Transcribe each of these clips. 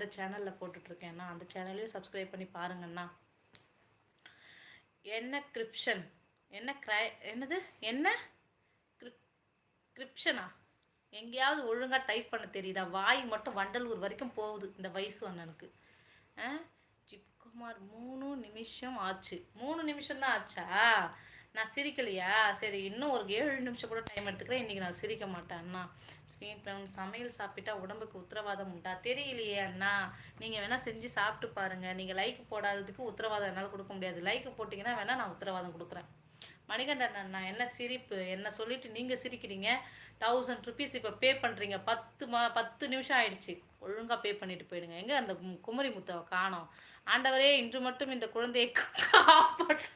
அந்த சேனலில் போட்டுட்ருக்கேன்னா அந்த சேனலையும் சப்ஸ்கிரைப் பண்ணி பாருங்கண்ணா. என்ன கிரிப்ஷன் என்ன என்னது என்ன கிரிப்ஷனா எங்கேயாவது ஒழுங்காக டைப் பண்ண தெரியுதா? வாய் மட்டும் வண்டலூர் வரைக்கும் போகுது இந்த வயசு அண்ணனுக்கு. ஜிப்குமார் 3 நிமிஷம் ஆச்சு. 3 நிமிஷம் தான் ஆச்சா? நான் சிரிக்கலையா? சரி, இன்னும் ஒரு 7 நிமிஷம் கூட டைம் எடுத்துக்கிறேன். இன்றைக்கி நான் சிரிக்க மாட்டேன் அண்ணா. சமையல் சாப்பிட்டா உடம்புக்கு உத்தரவாதம் உண்டா? தெரியலையே அண்ணா. நீங்கள் வேணால் செஞ்சு சாப்பிட்டு பாருங்கள். நீங்கள் லைக் போடாததுக்கு உத்தரவாதம் என்னால் கொடுக்க முடியாது. லைக் போட்டிங்கன்னா வேணால் நான் உத்தரவாதம் கொடுக்குறேன். மணிகண்டன் அண்ணா, என்ன சிரிப்பு? என்ன சொல்லிட்டு நீங்கள் சிரிக்கிறீங்க? 1000 ருபீஸ் இப்போ பே பண்ணுறீங்க. 10 நிமிஷம் ஆயிடுச்சு. ஒழுங்காக பே பண்ணிட்டு போயிடுங்க. எங்கே அந்த குமரி முத்தாவை காணோம்? ஆண்டவரே, இன்று மட்டும் இந்த குழந்தையை காப்பாற்று.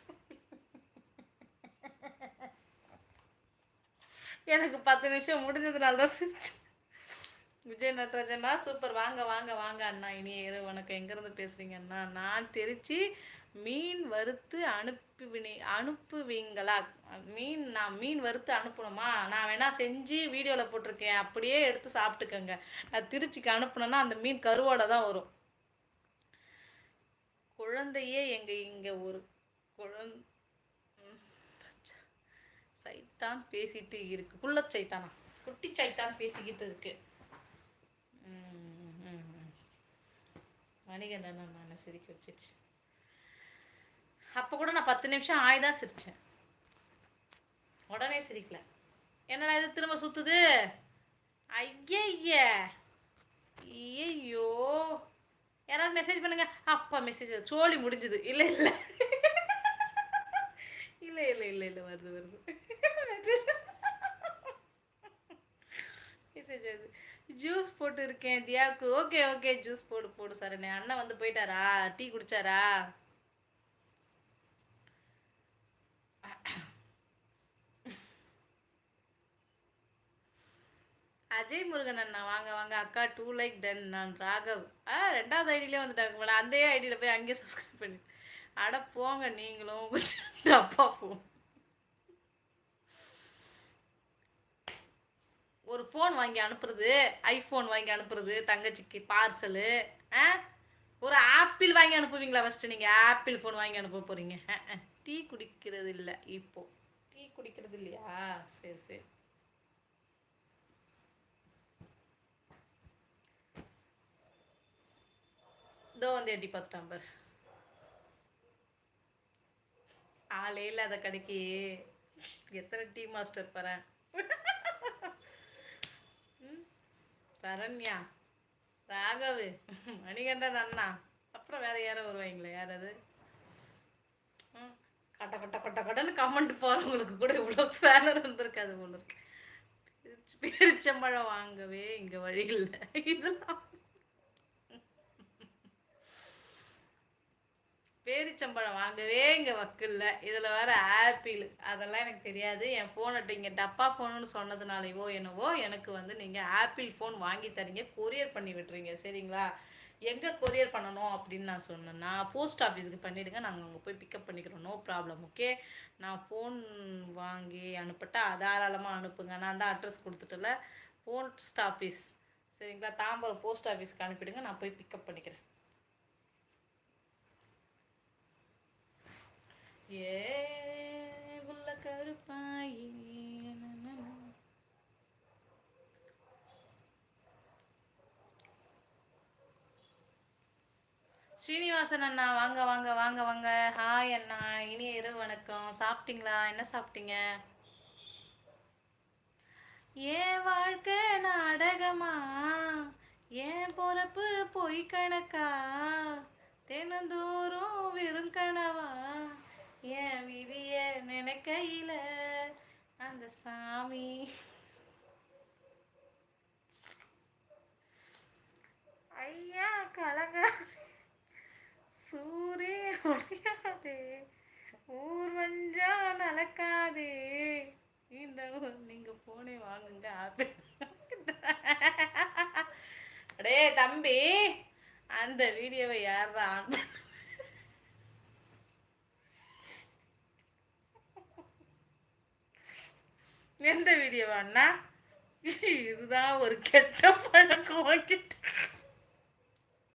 எனக்கு 10 நிமிஷம் முடிஞ்சதுனால தான் சிரிச்சு. விஜய் நட்ராஜனா சூப்பர். வாங்க வாங்க வாங்க அண்ணா. இனி வணக்கம். எங்கேருந்து பேசுகிறீங்க அண்ணா? நான் திருச்சி. மீன் வறுத்து அனுப்புவீங்களா? நான் மீன் வறுத்து அனுப்பணுமா? நான் வேணா செஞ்சு வீடியோவில் போட்டிருக்கேன், அப்படியே எடுத்து சாப்பிட்டுக்கோங்க. நான் திருச்சிக்கு அனுப்புனேன்னா அந்த மீன் கருவோட தான் வரும். குழந்தையே இங்கே ஒரு சைத்தான் பேசிட்டு இருக்கு. சைத்தானா? குட்டி சைத்தான் பேசிக்கிட்டு இருக்கு. மணிகண்டன் நான் சிரிக்க வச்சிச்சு. அப்போ கூட நான் 10 நிமிஷம் ஆய்தான் சிரித்தேன். உடனே சிரிக்கல. என்னடா இது திரும்ப சுற்றுது? ஐயோ, யாராவது மெசேஜ் பண்ணுங்க. அப்பா மெசேஜ் சோழி முடிஞ்சுது. இல்லை இல்லை இல்லை இல்லை இல்லை இல்லை வருது வருது மெசேஜ் வருது. ஜூஸ் போட்டு இருக்கேன் தியாக்கு. ஓகே ஓகே, ஜூஸ் போடு சரணே. அண்ணன் வந்து போயிட்டாரா? டீ குடிச்சாரா? அஜய் முருகன் அண்ணா, வாங்க வாங்க அக்கா. 2 லைக் டன். நான் ராகவ். 2வது ஐடியிலே வந்துட்டாங்க மேடம். அந்த ஐடியில் போய் அங்கேயே சப்ஸ்கிரைப் பண்ணி. அட போங்க நீங்களும் அப்பா ஃபோன். ஒரு ஃபோன் வாங்கி அனுப்புறது, ஐஃபோன் வாங்கி அனுப்புறது தங்கச்சிக்கு பார்சலு. ஒரு ஆப்பிள் வாங்கி அனுப்புவீங்களா? ஃபஸ்ட்டு நீங்கள் ஆப்பிள் ஃபோன் வாங்கி அனுப்ப போகிறீங்க. டீ குடிக்கிறது இல்லை. இப்போது டீ குடிக்கிறது இல்லையா? சரி சரி. இதோ வந்து எட்டி பார்த்துட்டான் பாரு. ஆளே இல்லாத கடைக்கு எத்தனை டீ மாஸ்டர் பாரு. சரண்யா, ராகவு, மணிகண்டன் அண்ணா, அப்புறம் வேற யாரோ வருவாங்களே. யார் அது? கட்ட கட்ட கட்ட கடன்னு கமெண்ட் போகிறவங்களுக்கு கூட இவ்வளோ ஃபேனர் இருந்திருக்காது போல இருக்கு. பேரிச்சம்பழம் வாங்கவே இங்கே வழி இல்லை. இதெல்லாம் பேரிச்சம்பழம் வாங்கவே இங்கே வக்கில்ல. இதில் வேறு ஆப்பிள். அதெல்லாம் எனக்கு தெரியாது. என் ஃபோனை இங்கே டப்பா ஃபோனுன்னு சொன்னதுனாலவோ என்னவோ எனக்கு வந்து நீங்கள் ஆப்பிள் ஃபோன் வாங்கி தரீங்க, கொரியர் பண்ணி விட்டுறீங்க. சரிங்களா? எங்கே கொரியர் பண்ணணும் அப்படின்னு நான் சொன்னேன்னா போஸ்ட் ஆஃபீஸுக்கு பண்ணிவிடுங்க. நாங்கள் அங்கே போய் பிக்கப் பண்ணிக்கிறோம். No problem. ஓகே, நான் ஃபோன் வாங்கி அனுப்பிட்டா தாராளமாக அனுப்புங்க. நான் தான் அட்ரஸ் கொடுத்துட்டுல போஸ்ட் ஆஃபீஸ். சரிங்களா? தாம்பரம் போஸ்ட் ஆஃபீஸ்க்கு அனுப்பிடுங்க. நான் போய் பிக்கப் பண்ணிக்கிறேன். ஏ புள்ள கருப்பாயி. ஸ்ரீனிவாசன் அண்ணா, வாங்க வாங்க வாங்க வாங்க. ஹாய் அண்ணா, இனிய இரவு வணக்கம். சாப்பிட்டீங்களா? என்ன சாப்பிட்டீங்க? ஏன் வாழ்க்கை நாடகமா? ஏன் பொறப்பு பொய் கணக்கா? தினந்தோறும் வெறும் கனவா? என் விதிய நினைக்கையில அந்த சாமி. ஐயா கலங்காதே, சூரிய ஒழியாதே, ஊர் வஞ்சா நடக்காதே. இந்த நீங்க போனே வாங்குங்க ஆப்பிள். அடே தம்பி, அந்த வீடியோவை யாரா ஆன் பண்ண? எந்த வீடியோவாண்ணா? இதுதான் ஒரு கெட்ட பழக்கம்.